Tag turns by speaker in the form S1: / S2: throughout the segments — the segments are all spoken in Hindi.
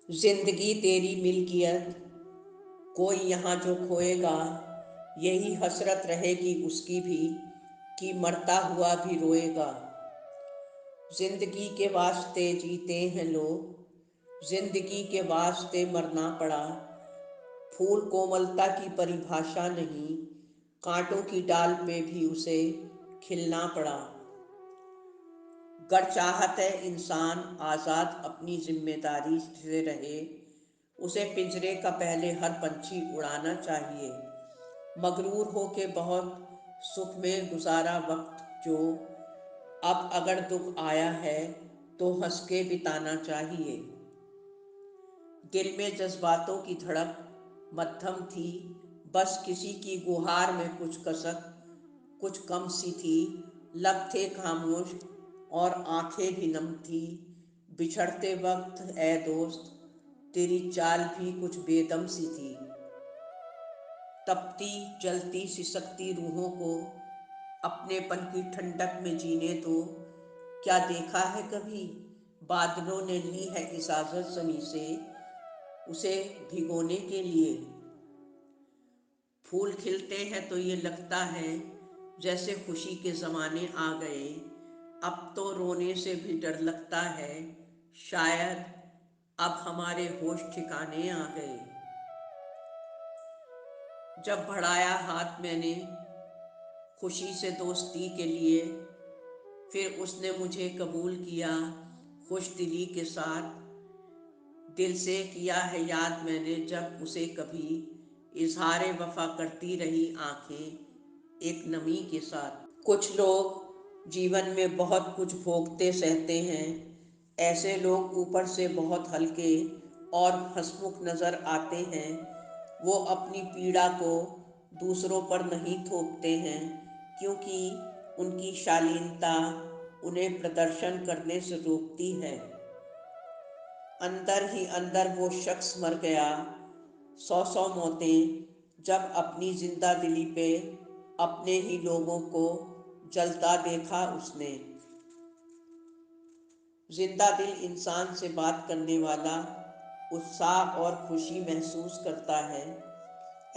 S1: जिंदगी तेरी मिल्कियत, कोई यहाँ जो खोएगा, यही हसरत रहेगी उसकी भी कि मरता हुआ भी रोएगा। जिंदगी के वास्ते जीते हैं लोग, जिंदगी के वास्ते मरना पड़ा। फूल कोमलता की परिभाषा नहीं, कांटों की डाल पे भी उसे खिलना पड़ा। गर चाहत है इंसान आज़ाद अपनी जिम्मेदारी से रहे, उसे पिंजरे का पहले हर पंछी उड़ाना चाहिए। मगरूर हो के बहुत सुख में गुजारा वक्त जो, अब अगर दुख आया है तो हंस के बिताना चाहिए। दिल में जज्बातों की धड़क मध्यम थी, बस किसी की गुहार में कुछ कसक कुछ कम सी थी। लब थे खामोश और आंखें भी नम थी। बिछड़ते वक्त ए दोस्त, तेरी चाल भी कुछ बेदम सी थी। तपती जलती सिसकती रूहों को अपनेपन की ठंडक में जीने दो। क्या देखा है कभी बादलों ने ली है इजाजत ज़मीं से उसे भिगोने के लिए। फूल खिलते हैं तो ये लगता है जैसे खुशी के ज़माने आ गए। अब तो रोने से भी डर लगता है, शायद अब हमारे होश ठिकाने आ गए। जब बढ़ाया हाथ मैंने खुशी से दोस्ती के लिए, फिर उसने मुझे कबूल किया खुश दिली के साथ। दिल से किया है याद मैंने जब उसे कभी, इजहारे वफा करती रही आंखें एक नमी के साथ। कुछ लोग जीवन में बहुत कुछ भोगते सहते हैं, ऐसे लोग ऊपर से बहुत हल्के और हंसमुख नज़र आते हैं। वो अपनी पीड़ा को दूसरों पर नहीं थोपते हैं, क्योंकि उनकी शालीनता उन्हें प्रदर्शन करने से रोकती है। अंदर ही अंदर वो शख्स मर गया, सौ सौ मौतें जब अपनी जिंदा दिली पे अपने ही लोगों को जलता देखा उसने। जिंदा दिल इंसान से बात करने वाला उत्साह और खुशी महसूस करता है।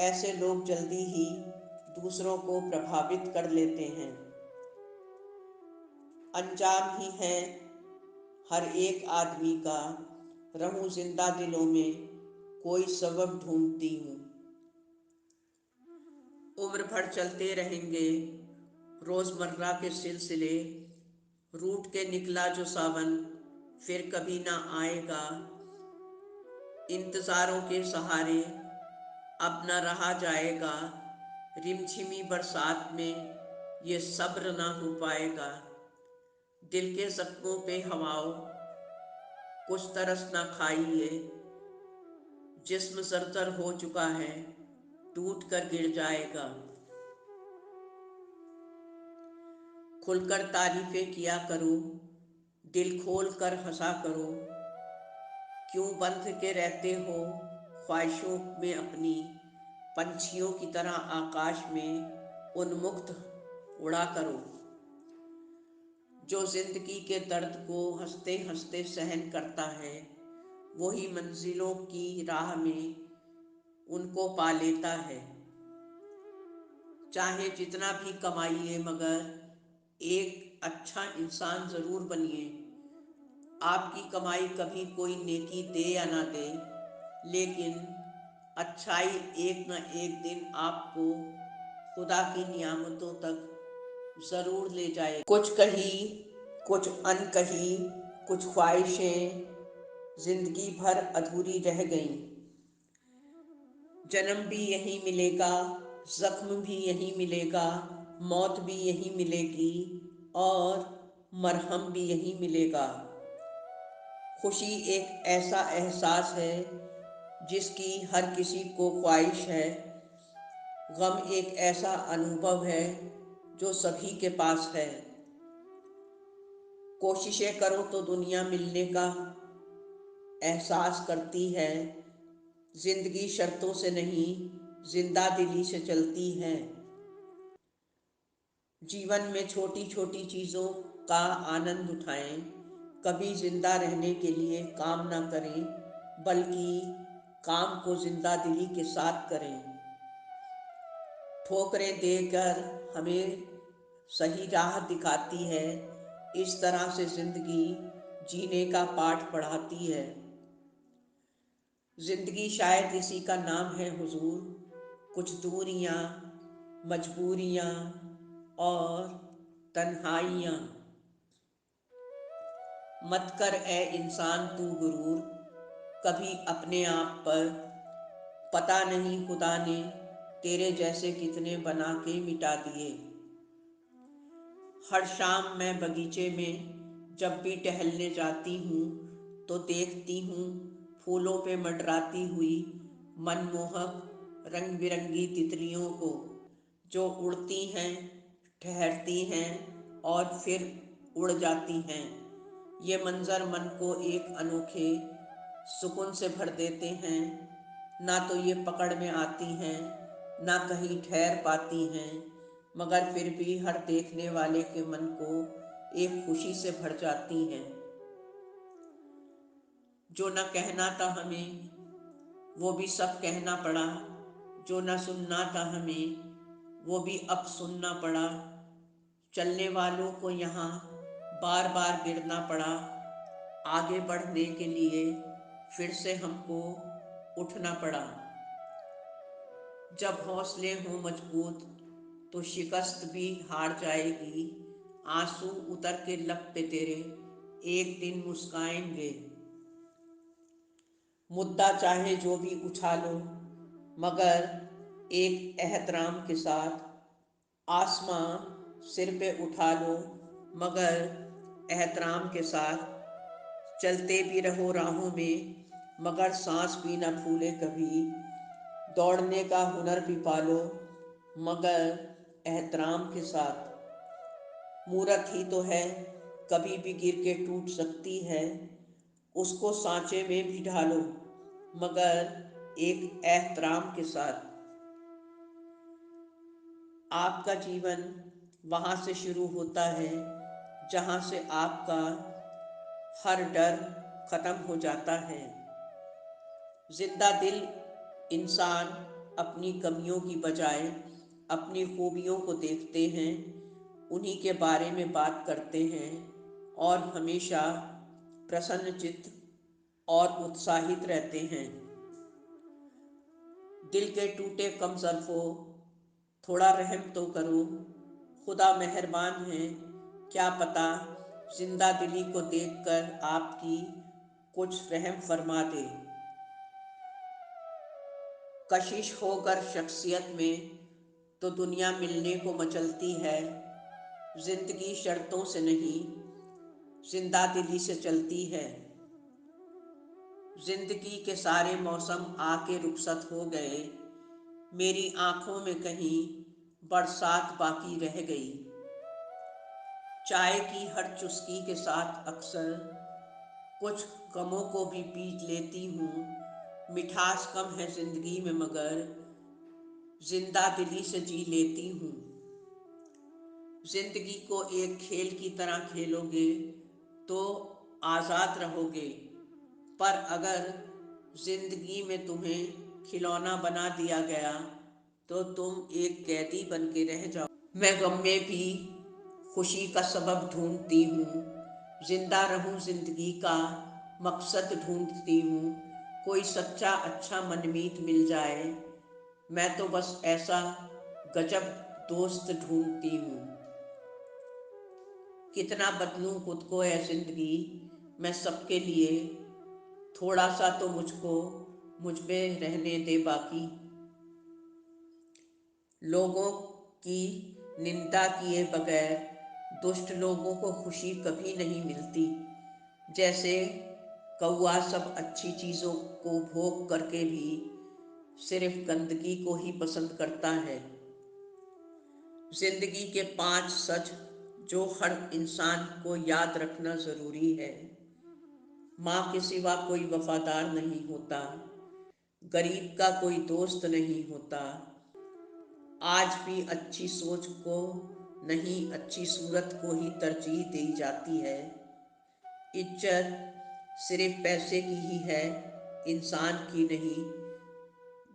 S1: ऐसे लोग जल्दी ही दूसरों को प्रभावित कर लेते हैं। अंजाम ही है हर एक आदमी का, रहूं जिंदा दिलों में कोई सबब ढूंढती हूँ। उम्र भर चलते रहेंगे रोज़मर्रा के सिलसिले, रूठ के निकला जो सावन फिर कभी ना आएगा। इंतज़ारों के सहारे अब न रहा जाएगा, रिमझिमी बरसात में ये सब्र ना हो पाएगा। दिल के जख्मों पे हवाओं कुछ तरस ना खाइए, जिस्म जर्जर हो चुका है टूट कर गिर जाएगा। खुलकर तारीफें किया करो, दिल खोल कर हंसा करो। क्यों बंध के रहते हो ख्वाहिशों में अपनी, पंछियों की तरह आकाश में उन्मुक्त उड़ा करो। जो जिंदगी के दर्द को हंसते हंसते सहन करता है, वही मंजिलों की राह में उनको पा लेता है। चाहे जितना भी कमाइए मगर एक अच्छा इंसान ज़रूर बनिए। आपकी कमाई कभी कोई नेकी दे या ना दे, लेकिन अच्छाई एक न एक दिन आपको खुदा की नियामतों तक ज़रूर ले जाए। कुछ कही कुछ अनकही कुछ ख्वाहिशें जिंदगी भर अधूरी रह गईं। जन्म भी यहीं मिलेगा, जख्म भी यहीं मिलेगा, मौत भी यहीं मिलेगी और मरहम भी यहीं मिलेगा। खुशी एक ऐसा एहसास है जिसकी हर किसी को ख्वाहिश है। गम एक ऐसा अनुभव है जो सभी के पास है। कोशिशें करो तो दुनिया मिलने का एहसास करती है। जिंदगी शर्तों से नहीं, जिंदा दिली से चलती है। जीवन में छोटी छोटी चीज़ों का आनंद उठाएं, कभी जिंदा रहने के लिए काम ना करें। बल्कि काम को जिंदा दिली के साथ करें। ठोकरें देकर हमें सही राह दिखाती है, इस तरह से जिंदगी जीने का पाठ पढ़ाती है। जिंदगी शायद इसी का नाम है हुजूर, कुछ दूरियां, मजबूरियां और तन्हाइयां। मत कर ए इंसान तू गुरूर कभी अपने आप पर, पता नहीं खुदा ने तेरे जैसे कितने बना के मिटा दिए। हर शाम मैं बगीचे में जब भी टहलने जाती हूँ तो देखती हूँ फूलों पे मंडराती हुई मनमोहक रंग बिरंगी तितलियों को, जो उड़ती हैं, ठहरती हैं और फिर उड़ जाती हैं। ये मंजर मन को एक अनोखे सुकून से भर देते हैं। ना तो ये पकड़ में आती हैं, ना कहीं ठहर पाती हैं, मगर फिर भी हर देखने वाले के मन को एक खुशी से भर जाती हैं। जो न कहना था हमें वो भी सब कहना पड़ा, जो न सुनना था हमें वो भी अब सुनना पड़ा। चलने वालों को यहाँ बार बार गिरना पड़ा, आगे बढ़ने के लिए फिर से हमको उठना पड़ा। जब हौसले हों मजबूत तो शिकस्त भी हार जाएगी, आंसू उतर के लब पे तेरे एक दिन मुस्काएंगे। मुद्दा चाहे जो भी उछालो मगर एक एहतराम के साथ, आसमां सिर पे उठा लो मगर एहतराम के साथ। चलते भी रहो राहों में मगर सांस भी न फूले कभी, दौड़ने का हुनर भी पालो मगर एहतराम के साथ। मूरत ही तो है कभी भी गिर के टूट सकती है, उसको सांचे में भी ढालो मगर एक एहतराम के साथ। आपका जीवन वहाँ से शुरू होता है जहाँ से आपका हर डर खत्म हो जाता है। जिंदा दिल इंसान अपनी कमियों की बजाय अपनी खूबियों को देखते हैं, उन्हीं के बारे में बात करते हैं और हमेशा प्रसन्नचित्त और उत्साहित रहते हैं। दिल के टूटे कम ज़र्फ़ो थोड़ा रहम तो करो, खुदा मेहरबान है, क्या पता जिंदा दिली को देखकर आपकी कुछ रहम फरमा दे। कशिश होकर शख्सियत में तो दुनिया मिलने को मचलती है, जिंदगी शर्तों से नहीं जिंदा दिली से चलती है। जिंदगी के सारे मौसम आके रुखसत हो गए, मेरी आंखों में कहीं बरसात बाकी रह गई। चाय की हर चुस्की के साथ अक्सर कुछ गमों को भी पी लेती हूँ। मिठास कम है जिंदगी में मगर जिंदा दिली से जी लेती हूँ। जिंदगी को एक खेल की तरह खेलोगे तो आज़ाद रहोगे, पर अगर जिंदगी में तुम्हें खिलौना बना दिया गया तो तुम एक कैदी बन के रह जाओ। मैं गम में भी खुशी का सबब ढूंढती हूँ, जिंदा रहूँ जिंदगी का मकसद ढूंढती हूँ। कोई सच्चा अच्छा मनमीत मिल जाए, मैं तो बस ऐसा गजब दोस्त ढूंढती हूँ। कितना बदलूं खुद को है जिंदगी मैं सबके लिए, थोड़ा सा तो मुझको मुझ में रहने दे बाकी। लोगों की निंदा किए बगैर दुष्ट लोगों को खुशी कभी नहीं मिलती। जैसे कौआ सब अच्छी चीज़ों को भोग करके भी सिर्फ गंदगी को ही पसंद करता है। जिंदगी के 5 सच जो हर इंसान को याद रखना ज़रूरी है। माँ के सिवा कोई वफादार नहीं होता, गरीब का कोई दोस्त नहीं होता, आज भी अच्छी सोच को नहीं अच्छी सूरत को ही तरजीह दी जाती है। इज्जत सिर्फ पैसे की ही है, इंसान की नहीं।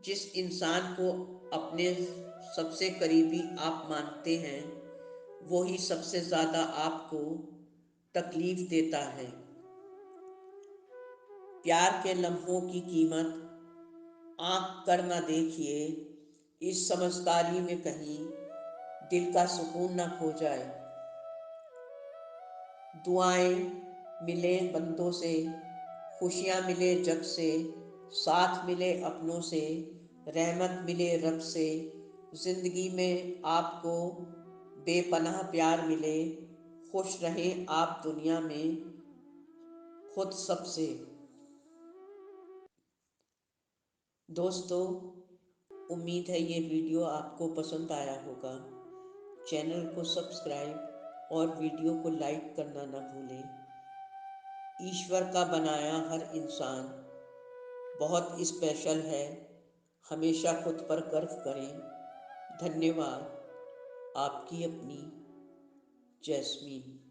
S1: जिस इंसान को अपने सबसे करीबी आप मानते हैं वो ही सबसे ज़्यादा आपको तकलीफ़ देता है। प्यार के लम्हों की कीमत आँख कर ना देखिए, इस समझदारी में कहीं दिल का सुकून ना खो जाए। दुआएं मिले बंदों से, खुशियाँ मिले जग से, साथ मिले अपनों से, रहमत मिले रब से। ज़िंदगी में आपको बेपनाह प्यार मिले, खुश रहें आप दुनिया में खुद सबसे। दोस्तों, उम्मीद है ये वीडियो आपको पसंद आया होगा। चैनल को सब्सक्राइब और वीडियो को लाइक करना न भूलें। ईश्वर का बनाया हर इंसान बहुत स्पेशल है, हमेशा खुद पर गर्व करें। धन्यवाद। आपकी अपनी जैस्मीन।